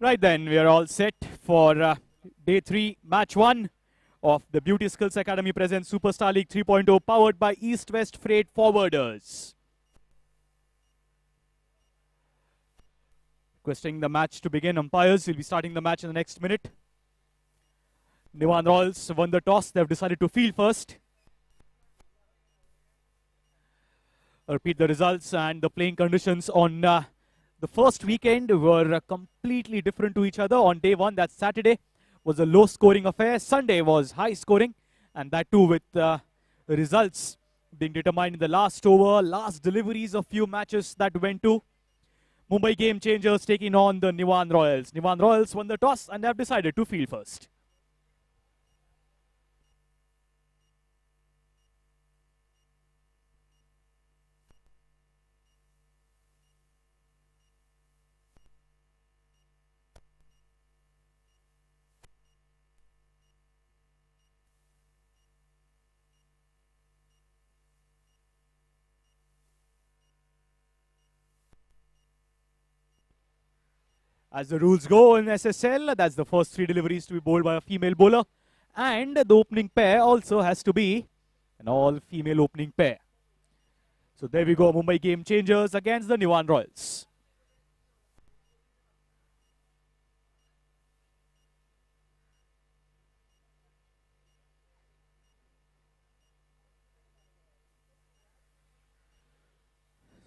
Right then, we are all set for day 3, match 1 of the Beauty Skills Academy presents Superstar League 3.0 powered by East West Freight Forwarders. Requesting the match to begin. Umpires will be starting the match in the next minute. Nivaan Royals won the toss. They have decided to field first. I'll repeat the results and the playing conditions on the first weekend were completely different to each other. On day 1, that's Saturday, was a low-scoring affair. Sunday was high-scoring, and that too with the results being determined in the last over, last deliveries of few matches that went to. Mumbai Game Changers taking on the Nivaan Royals. Nivaan Royals won the toss and they have decided to field first. As the rules go in SSL, that's the first 3 deliveries to be bowled by a female bowler. And the opening pair also has to be an all-female opening pair. So there we go, Mumbai Game Changers against the Nivaan Royals.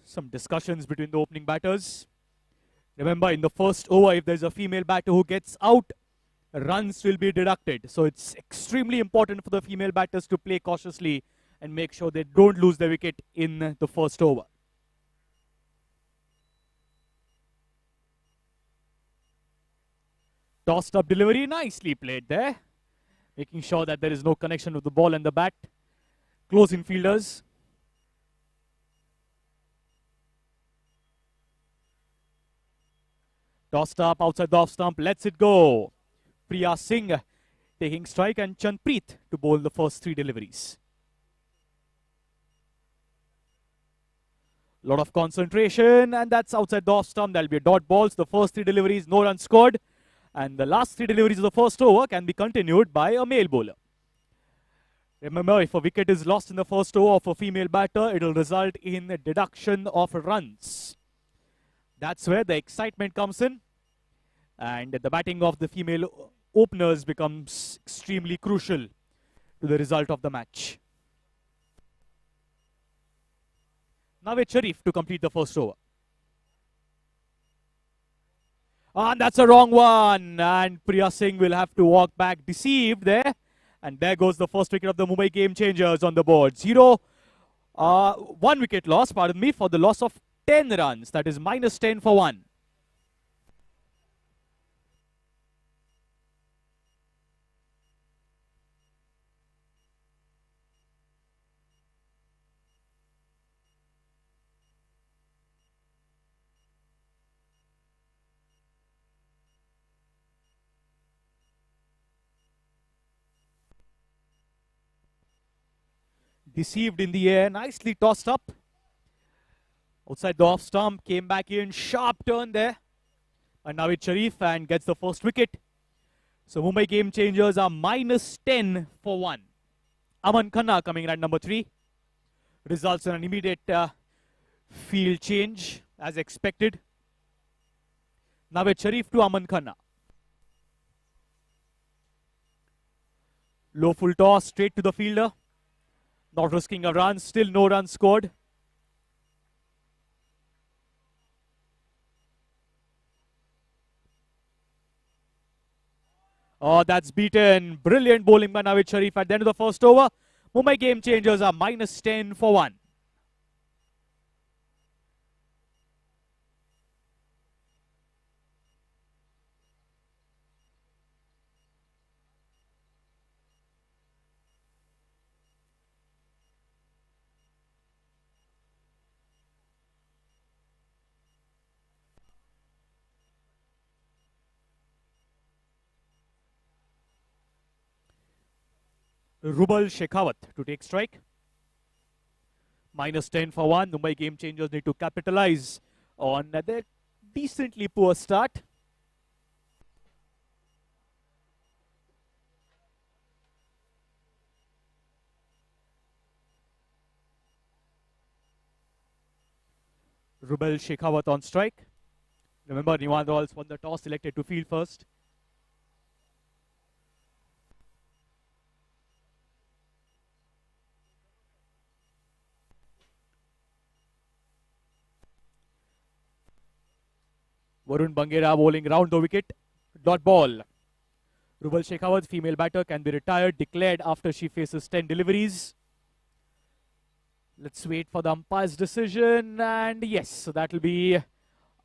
Some discussions between the opening batters. Remember, in the first over, if there's a female batter who gets out, runs will be deducted. So it's extremely important for the female batters to play cautiously and make sure they don't lose their wicket in the first over. Tossed up delivery, nicely played there. Making sure that there is no connection with the ball and the bat. Close infielders. Tossed up outside the off stump, lets it go. Priya Singh taking strike and Chanpreet to bowl the first 3 deliveries. Lot of concentration, and that's outside the off stump. There'll be dot balls. The first 3 deliveries, no runs scored. And the last 3 deliveries of the first over can be continued by a male bowler. Remember, if a wicket is lost in the first over of a female batter, it will result in a deduction of runs. That's where the excitement comes in. And the batting of the female openers becomes extremely crucial to the result of the match. Nawaz Sharif to complete the first over. And that's a wrong one. And Priya Singh will have to walk back deceived there. And there goes the first wicket of the Mumbai Game Changers on the board. 1 wicket loss, pardon me, for the loss of 10 runs. That is minus 10 for 1. Deceived in the air, nicely tossed up. Outside the off stump, came back in, sharp turn there. And Nawaz Sharif and gets the first wicket. So Mumbai Game Changers are minus 10 for 1. Aman Khanna coming in at number 3. Results in an immediate field change as expected. Nawaz Sharif to Aman Khanna. Low full toss, straight to the fielder. Not risking a run, still no runs scored. Oh, that's beaten. Brilliant bowling by Nawaz Sharif at the end of the first over. Mumbai Game Changers are minus 10 for 1. Rubal Shekhawat to take strike. Minus 10 for 1. Mumbai Game Changers need to capitalize on their decently poor start. Rubel Shekhawat on strike. Remember, Nivaan Royals won the toss, selected to field first. Varun Bangera bowling round the wicket. Dot ball. Rubel Shekhawat, female batter, can be retired, declared after she faces 10 deliveries. Let's wait for the umpire's decision. And yes, so that will be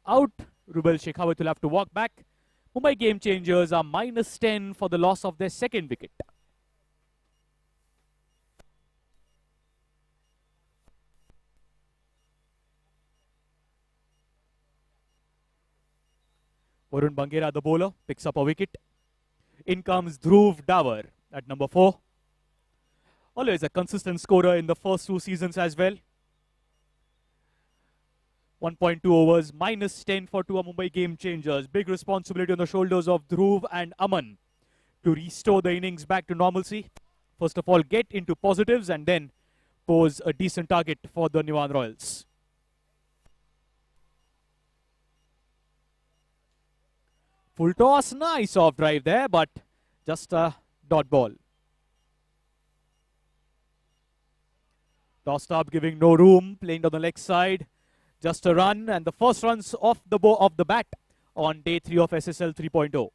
out. Rubel Shekhawat will have to walk back. Mumbai Game Changers are -10 for the loss of their second wicket. Varun Bangera, the bowler, picks up a wicket. In comes Dhruv Davar at number 4. Always a consistent scorer in the first 2 seasons as well. 1.2 overs, -10 for 2 Mumbai Game Changers. Big responsibility on the shoulders of Dhruv and Aman to restore the innings back to normalcy. First of all, get into positives and then pose a decent target for the Nivaan Royals. Full toss, nice off drive there, but just a dot ball. Tossed up, giving no room, playing on the leg side. Just a run, and the first runs off the bat on day 3 of SSL 3.0.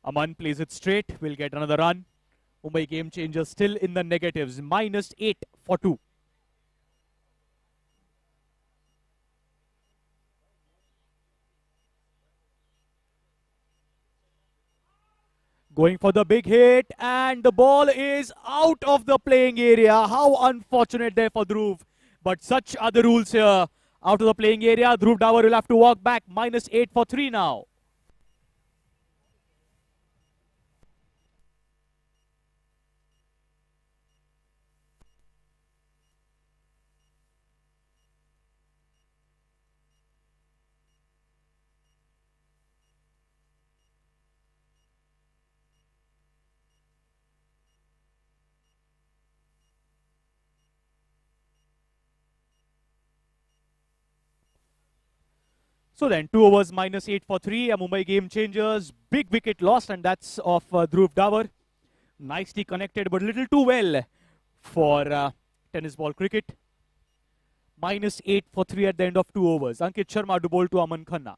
Aman plays it straight, will get another run. Mumbai Game Changers still in the negatives, -8 for 2. Going for the big hit, and the ball is out of the playing area. How unfortunate there for Dhruv. But such are the rules here. Out of the playing area, Dhruv Davar will have to walk back. -8 for 3 now. So then, 2 overs, -8 for 3. A Mumbai Game Changers. Big wicket lost, and that's of Dhruv Davar. Nicely connected, but a little too well for tennis ball cricket. -8 for 3 at the end of 2 overs. Ankit Sharma to bowl to Aman Khanna.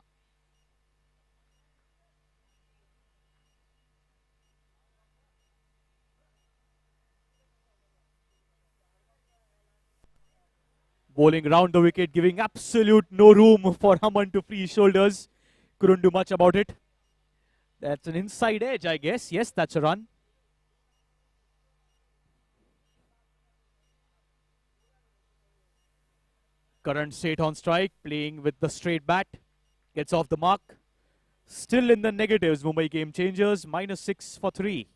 Bowling round the wicket, giving absolute no room for Aman to free his shoulders. Couldn't do much about it. That's an inside edge, I guess. Yes, that's a run. Current state on strike, playing with the straight bat. Gets off the mark. Still in the negatives, Mumbai Game Changers. -6 for 3.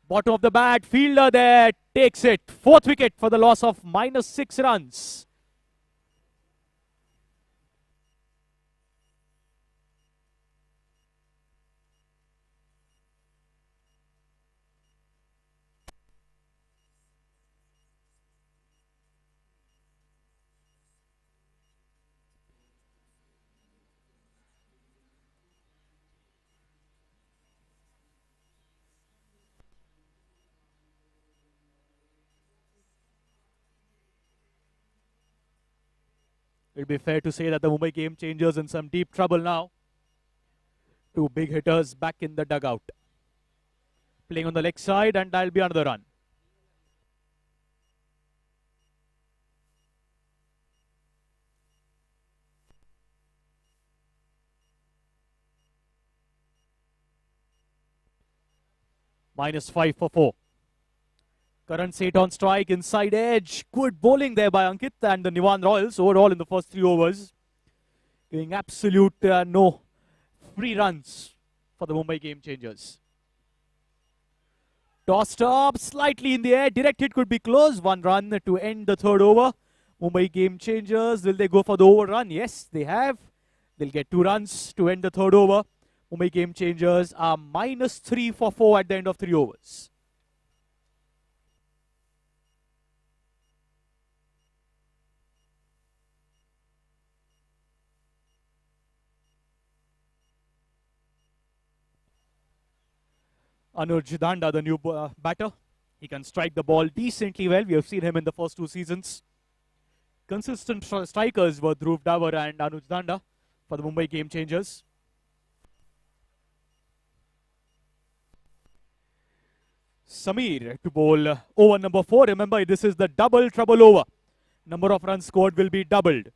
Bottom of the bat, fielder there takes it. 4th wicket for the loss of -6 runs. It'll be fair to say that the Mumbai Game Changers in some deep trouble now. 2 big hitters back in the dugout. Playing on the leg side, and that'll be another run. -5 for 4. Current set on strike, inside edge. Good bowling there by Ankit and the Nivaan Royals overall in the first 3 overs. Giving absolute no free runs for the Mumbai Game Changers. Tossed up, slightly in the air. Direct hit could be close. 1 run to end the 3rd over. Mumbai Game Changers, will they go for the overrun? Yes, they have. They'll get 2 runs to end the third over. Mumbai Game Changers are -3 for 4 at the end of 3 overs. Anuj Danda, the new batter. He can strike the ball decently well. We have seen him in the first 2 seasons. Consistent strikers were Dhruv Davar and Anuj Danda for the Mumbai Game Changers. Samir to bowl over number 4. Remember, this is the double trouble over. Number of runs scored will be doubled.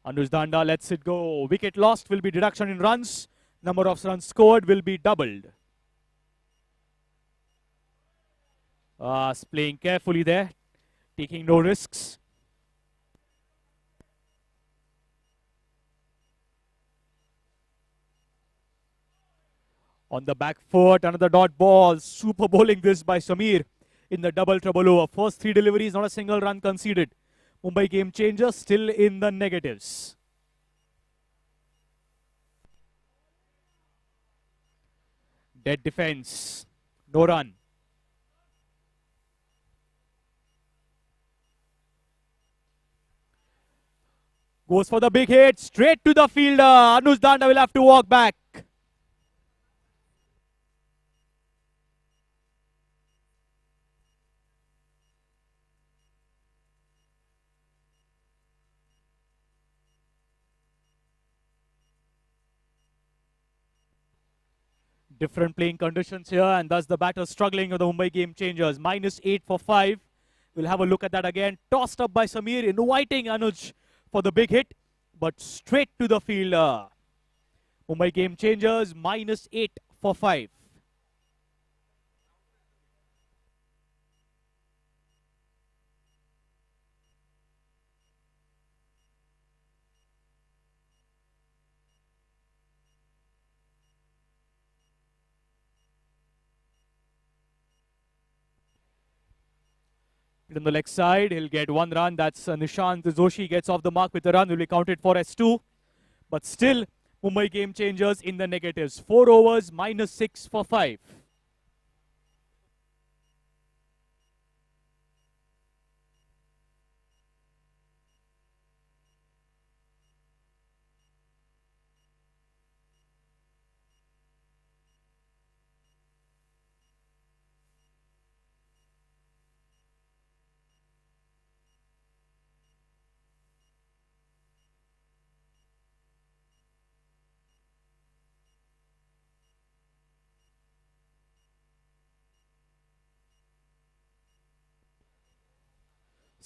Anuj Danda lets it go. Wicket lost will be deduction in runs. Number of runs scored will be doubled. Playing carefully there, taking no risks. On the back foot, another dot ball. Super bowling this by Samir in the double trouble over. First 3 deliveries, not a single run conceded. Mumbai Game Changers still in the negatives. Dead defense. No run. Goes for the big hit. Straight to the fielder. Anuj Danda will have to walk back. Different playing conditions here, and thus the batter struggling with the Mumbai Game Changers. -8 for 5. We'll have a look at that again. Tossed up by Samir, inviting Anuj for the big hit, but straight to the fielder. Mumbai Game Changers -8 for 5. On the leg side, he'll get 1 run. That's Nishant Joshi gets off the mark with a run. Will be counted for as 2. But still, Mumbai Game Changers in the negatives. 4 overs, -6 for 5.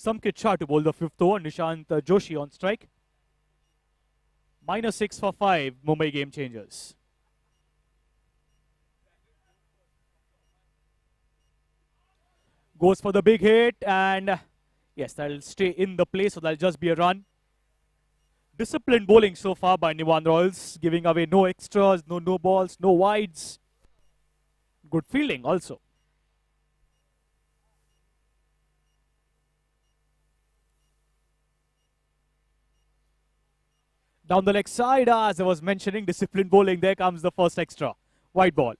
Samkit Shah to bowl the 5th over. Nishant Joshi on strike. -6 for 5, Mumbai Game Changers. Goes for the big hit, and yes, that'll stay in the play, so that'll just be a run. Disciplined bowling so far by Nivaan Royals, giving away no extras, no balls, no wides. Good fielding also. Down the leg side, as I was mentioning, disciplined bowling. There comes the first extra. White ball.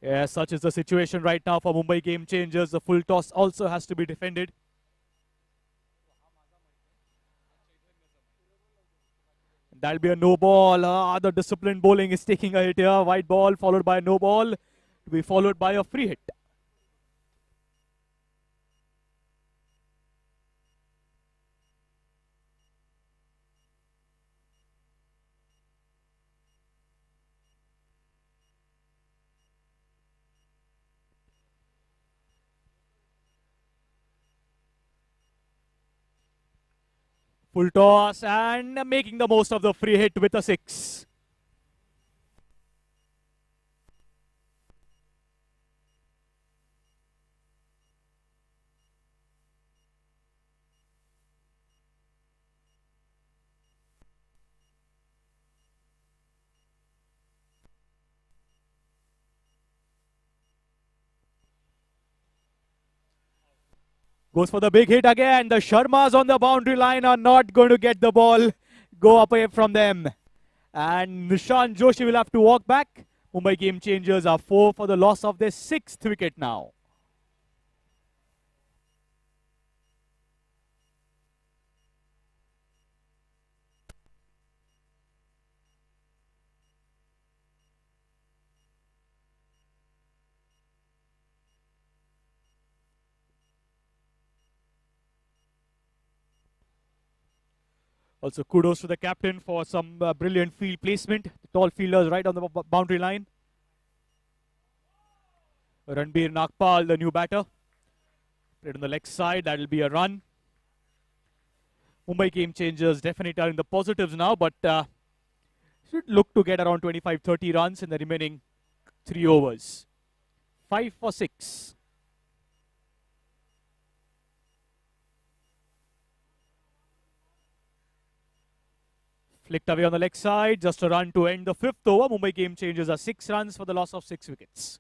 Yeah, such is the situation right now for Mumbai Game Changers. The full toss also has to be defended. That'll be a no ball. The disciplined bowling is taking a hit here. White ball followed by a no ball, to be followed by a free hit. Full toss and making the most of the free hit with a 6. Goes for the big hit again. The Sharmas on the boundary line are not going to get the ball. Go up away from them. And Nishan Joshi will have to walk back. Mumbai Game Changers are 4 for the loss of their 6th wicket now. Also, kudos to the captain for some brilliant field placement. The tall fielders right on the boundary line. Ranbir Nagpal, the new batter. Played on the leg side. That will be a run. Mumbai Game Changers definitely are in the positives now, but should look to get around 25-30 runs in the remaining 3 overs. 5 for 6. Flicked away on the leg side. Just a run to end the 5th over. Mumbai Game Changers are 6 runs for the loss of 6 wickets.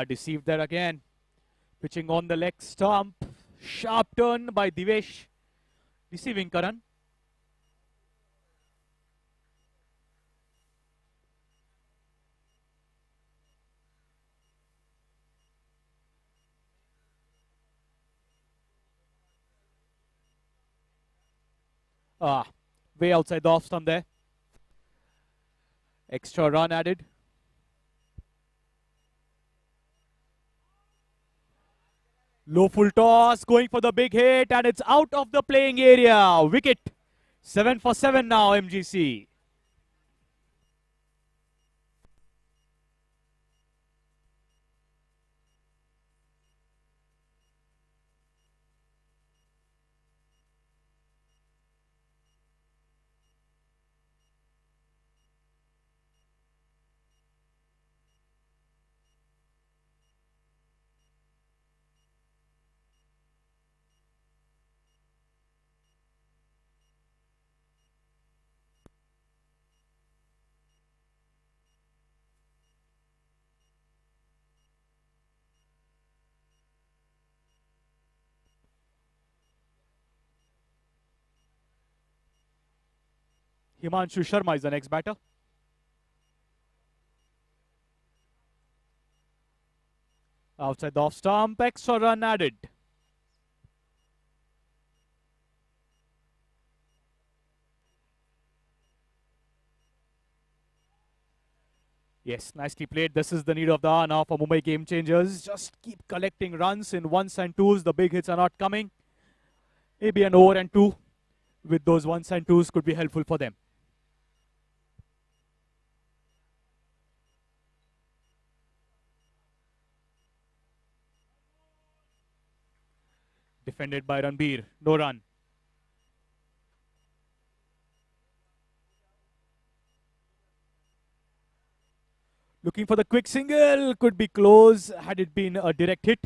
Deceived there again. Pitching on the leg stump. Sharp turn by Divesh. Deceiving Karan. Way outside the off stump there. Extra run added. Low full toss, going for the big hit, and it's out of the playing area. Wicket. 7 for 7 now, MGC. Himanshu Sharma is the next batter. Outside the off stump, extra run added. Yes, nicely played. This is the need of the hour now for Mumbai Game Changers. Just keep collecting runs in ones and twos. The big hits are not coming. Maybe an over and 2 with those ones and twos could be helpful for them. Defended by Ranbir. No run. Looking for the quick single. Could be close had it been a direct hit.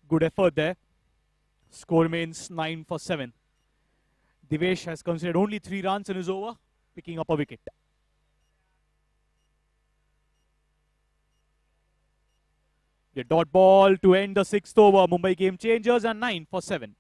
Good effort there. Score remains 9 for 7. Divesh has considered only 3 runs in his over, picking up a wicket. The dot ball to end the 6th over. Mumbai Game Changers and 9 for 7.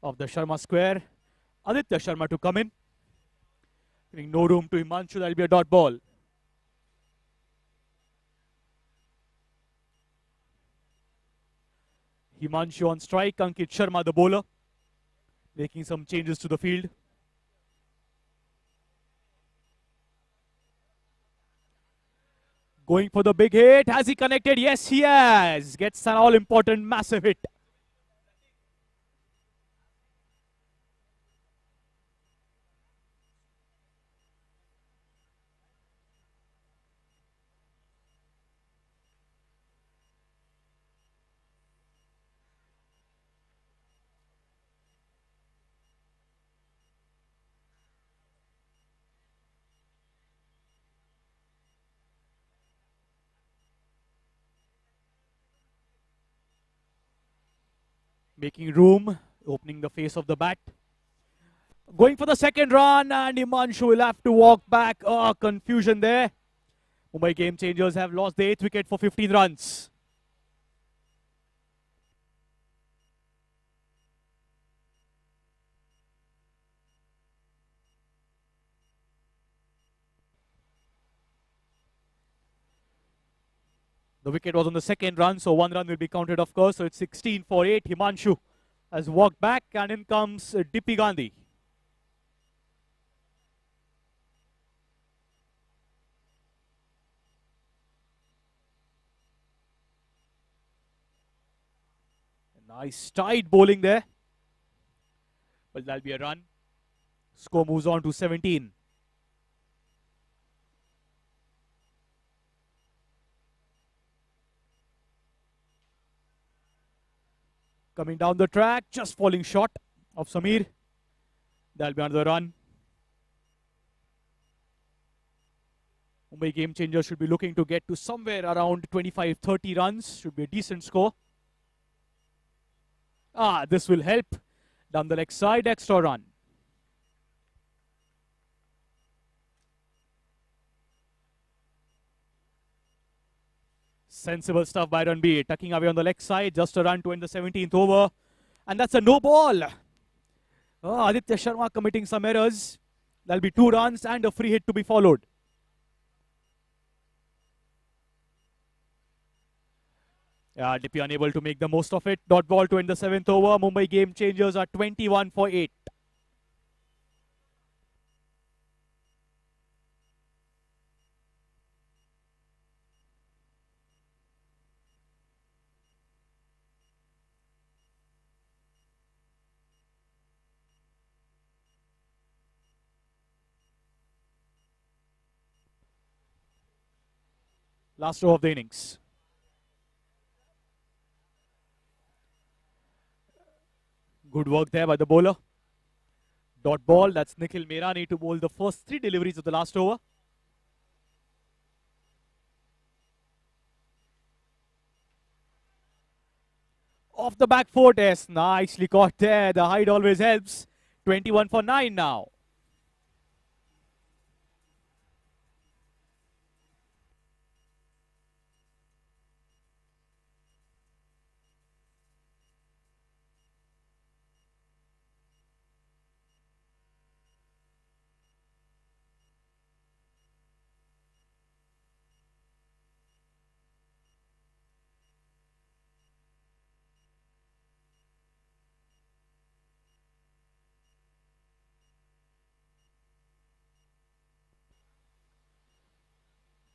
Of the Sharma square. Aditya Sharma to come in. Giving no room to Himanshu. That will be a dot ball. Himanshu on strike. Ankit Sharma, the bowler, making some changes to the field. Going for the big hit. Has he connected? Yes, he has. Gets an all-important massive hit. Making room. Opening the face of the bat. Going for the second run, and Himanshu will have to walk back. Oh, confusion there. Mumbai Game Changers have lost the 8th wicket for 15 runs. The wicket was on the second run, so 1 run will be counted, of course. So it's 16 for 8. Himanshu has walked back, and in comes Dippy Gandhi. Nice tight bowling there. But that'll be a run. Score moves on to 17. Coming down the track, just falling short of Samir. That'll be another run. Mumbai Game Changers should be looking to get to somewhere around 25-30 runs. Should be a decent score. This will help. Down the leg side, extra run. Sensible stuff by Ranbir. Tucking away on the leg side. Just a run to end the 17th over. And that's a no ball. Aditya Sharma committing some errors. There'll be 2 runs and a free hit to be followed. Dippy unable to make the most of it. Dot ball to end the 7th over. Mumbai Game Changers are 21 for 8. Last over of the innings. Good work there by the bowler. Dot ball, that's Nikhil Mehrani to bowl the first 3 deliveries of the last over. Off the back foot, yes, nicely caught there. The height always helps. 21 for 9 now.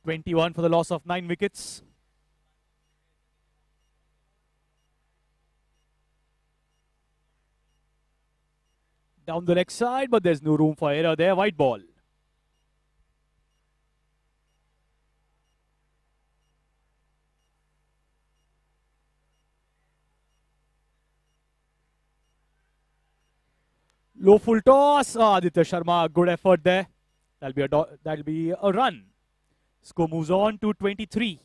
(21) for the loss of 9 wickets. Down the leg side, but there's no room for error there. White ball. Low full toss. Aditya Sharma, good effort there. That'll be a run. Score moves on to 23.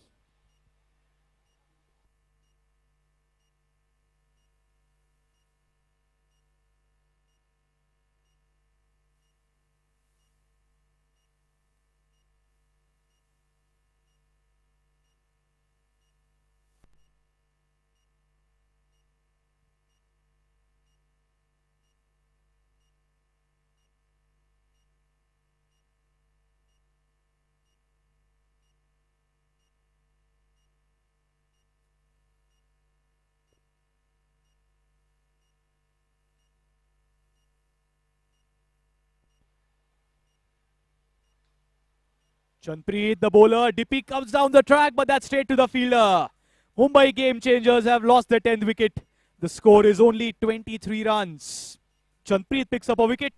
Chanpreet, the bowler. Dippy comes down the track, but that's straight to the fielder. Mumbai Game Changers have lost the 10th wicket. The score is only 23 runs. Chanpreet picks up a wicket,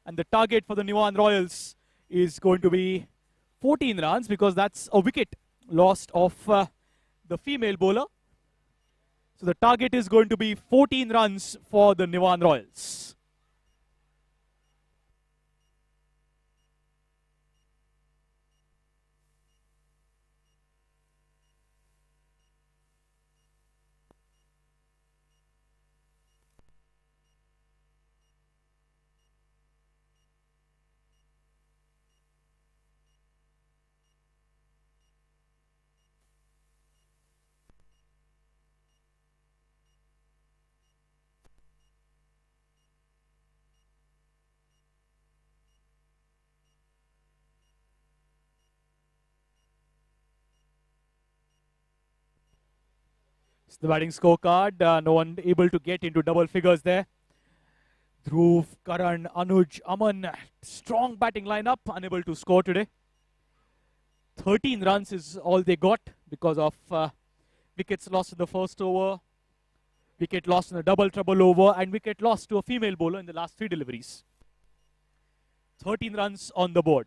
and the target for the Nivaan Royals is going to be 14 runs because that's a wicket lost of the female bowler. So the target is going to be 14 runs for the Nivaan Royals. It's the batting scorecard. No one able to get into double figures there. Dhruv, Karan, Anuj, Aman, strong batting lineup, unable to score today. 13 runs is all they got because of wickets lost in the first over, wicket lost in a double trouble over, and wicket lost to a female bowler in the last 3 deliveries. 13 runs on the board.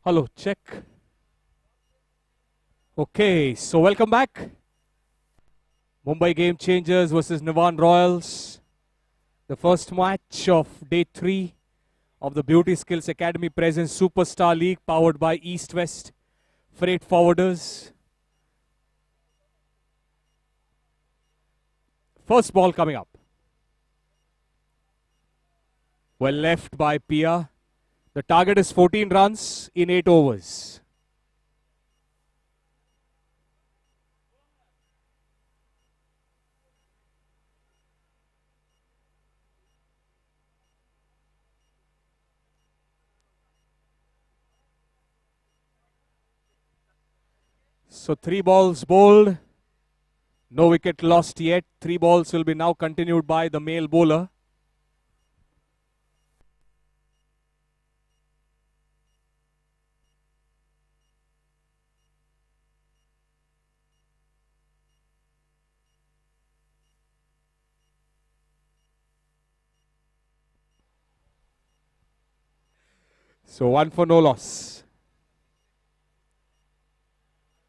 Hello, check. Okay, so welcome back. Mumbai Game Changers versus Nivaan Royals. The first match of day 3 of the Beauty Skills Academy Presents Superstar League powered by East West Freight Forwarders. First ball coming up. Well left by Pia. The target is 14 runs in 8 overs. So 3 balls bowled. No wicket lost yet. 3 balls will be now continued by the male bowler. So 1 for no loss.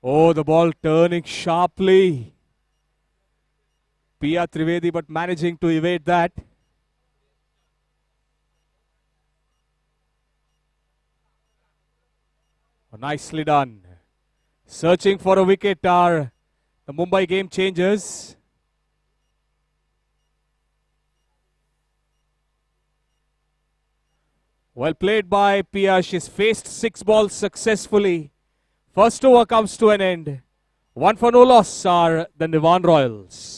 Oh, the ball turning sharply. Pia Trivedi but managing to evade that. Oh, nicely done. Searching for a wicket are the Mumbai Game Changers. Well played by Pia. She's faced 6 balls successfully. First over comes to an end. 1 for no loss are the Nivaan Royals.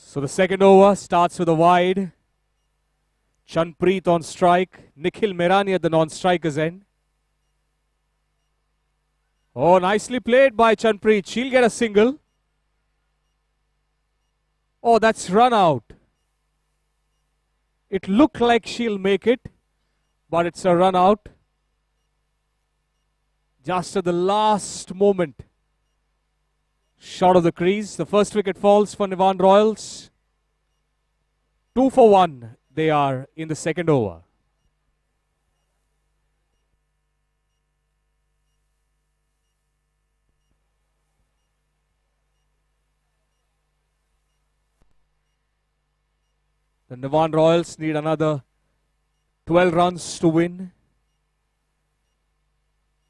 So the second over starts with a wide. Chanpreet on strike. Nikhil Mirani at the non-strikers end. Oh, nicely played by Chanpreet. She'll get a single. Oh, that's run out. It looked like she'll make it, but it's a run out. Just at the last moment. Short of the crease. The first wicket falls for Nivaan Royals. 2 for 1 they are in the second over. The Nivaan Royals need another 12 runs to win.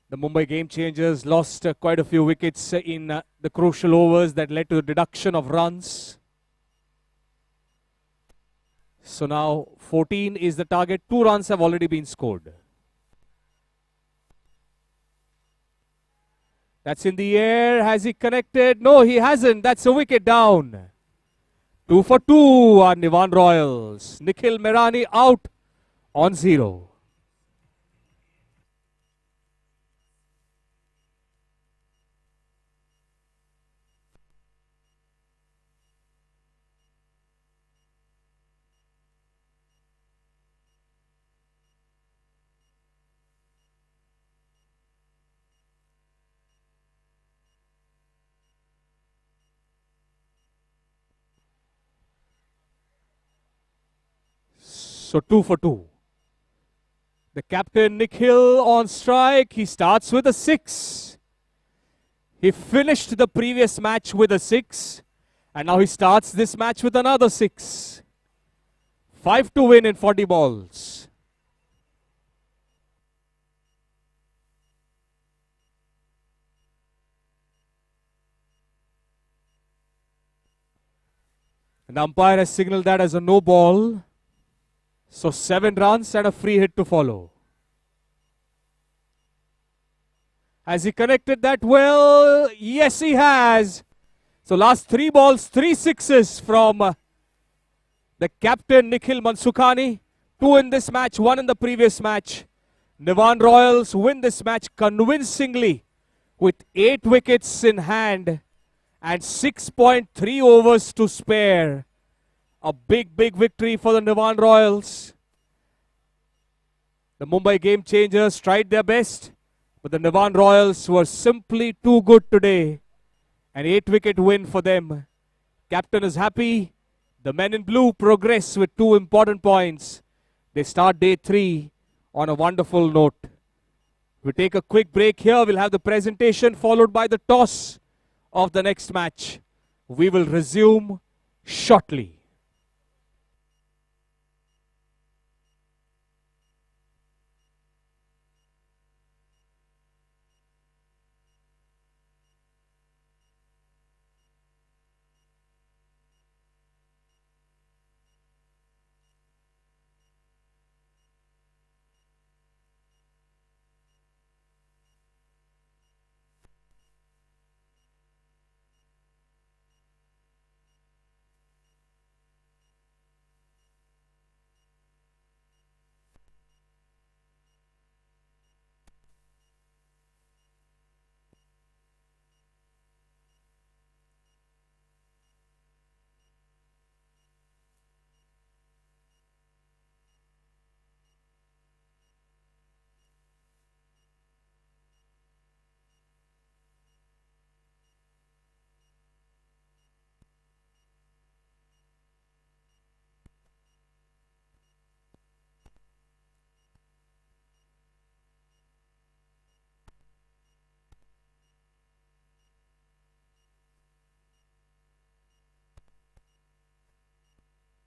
The Mumbai Game Changers lost quite a few wickets in the crucial overs that led to the deduction of runs. So now 14 is the target. 2 runs have already been scored. That's in the air. Has he connected? No, he hasn't. That's a wicket down. 2 for 2 are Nivaan Royals. Nikhil Mirani out on 0. So 2 for 2. The captain Nikhil on strike. He starts with a 6. He finished the previous match with a 6. And now he starts this match with another 6. 5 to win in 40 balls. And the umpire has signaled that as a no ball. So 7 runs and a free hit to follow. Has he connected that well? Yes, he has. So last 3 balls, 3 sixes from the captain Nikhil Mansukhani. 2 in this match, 1 in the previous match. Nivaan Royals win this match convincingly with 8 wickets in hand and 6.3 overs to spare. A big victory for the Nivaan Royals. The Mumbai Game Changers tried their best, but the Nivaan Royals were simply too good today. An 8-wicket win for them. Captain is happy. The men in blue progress with 2 important points. They start day 3 on a wonderful note. We take a quick break here. We'll have the presentation followed by the toss of the next match. We will resume shortly.